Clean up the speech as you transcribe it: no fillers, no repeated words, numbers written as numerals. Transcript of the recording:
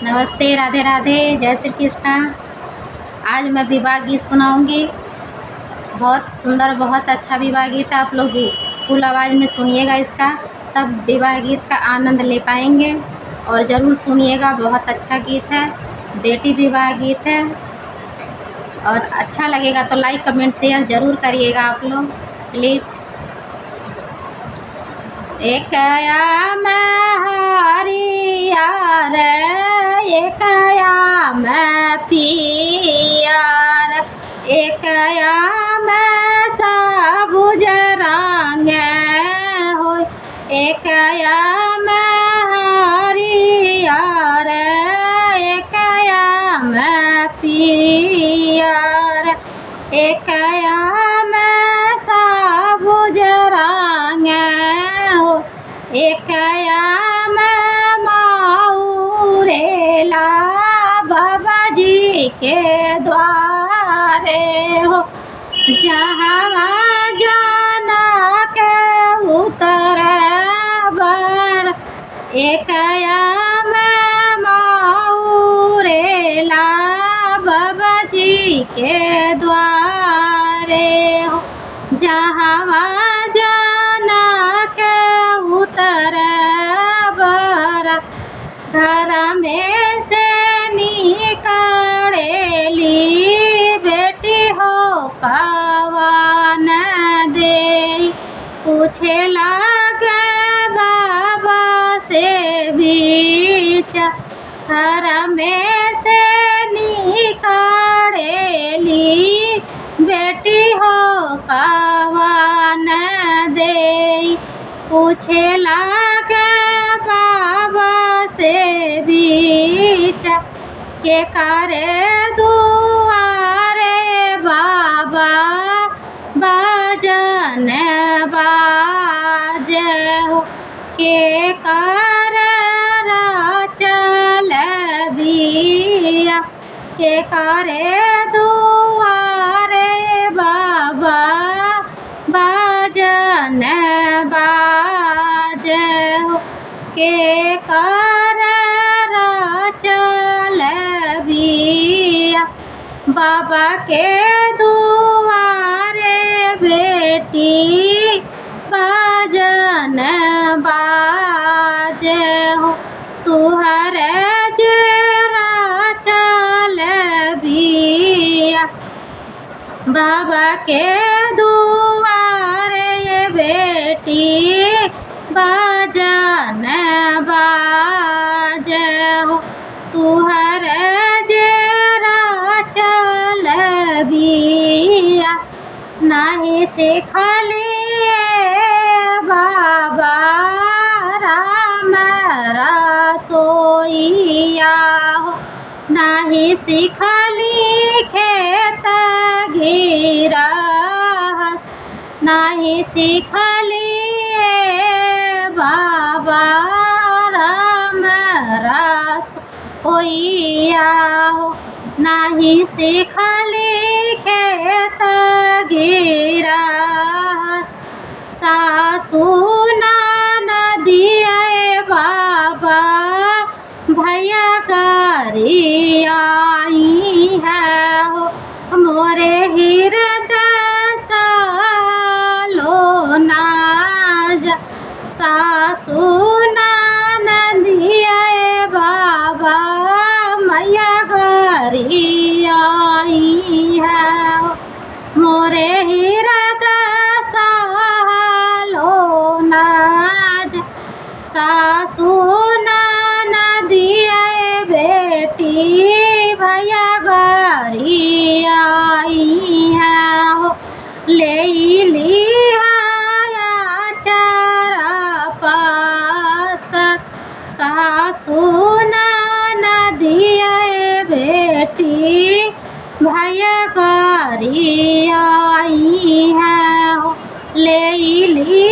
नमस्ते, राधे राधे, जय श्री कृष्णा। आज मैं विवाह गीत सुनाऊंगी। बहुत सुंदर, बहुत अच्छा विवाह गीत है। आप लोग फुल आवाज़ में सुनिएगा इसका, तब विवाह गीत का आनंद ले पाएंगे। और ज़रूर सुनिएगा, बहुत अच्छा गीत है, बेटी विवाह गीत है। और अच्छा लगेगा तो लाइक कमेंट शेयर ज़रूर करिएगा आप लोग प्लीज़। एक हरियार एक मैं पियार, एक मैं सबुज रंग हो, एक मैं हरियार एक मैं पियार, एक मैं सबुज रंग हो, एक मैं माउरेला बाबा जी के द्वारे हो, जहाँ जाना के उतर बर, एक मैं माउरेला बाबा जी के द्वारे हो, जहाँ जाना के उतर बर, घर में से निकालेली बेटी हो पवन दे, पूछे लगे बाबा से बीच, घर में से निकालेली बेटी हो पवन दे, पूछे लगे बाबा से बीच, के करे दुआरे बाबा बाजन बाजे हो, के कर चल बिया, के करे दुआरे बाबा बाजन बाजे हो, के कर चल बिया, बाबा के दुआरे बेटी बाजन बाजे हो, तुहरे जरा चल बिया, बाबा के दुआरे बेटी बाजन बाजे हो, तुहरे जरा चल बिया, नहीं सिखलिए बाबा राम रसोइया हो, नहीं सिखली खेत गिरा, नहीं सिखलिए बाबा राम रसोइया हो, नहीं सिखली खेत गिरा, सासू नदिया बाबा भैया करी आई है हो, मोरे हृदय सालो नाज, सासू नदिया बाबा मैया करी आई है हो, मोरे हृदय सालो नाज, सासू नदिया बेटी भैया गरी आई है हो, ले लिया चारा पास, सासू नदिया बेटी भैया गरी आई है हो, ले लिया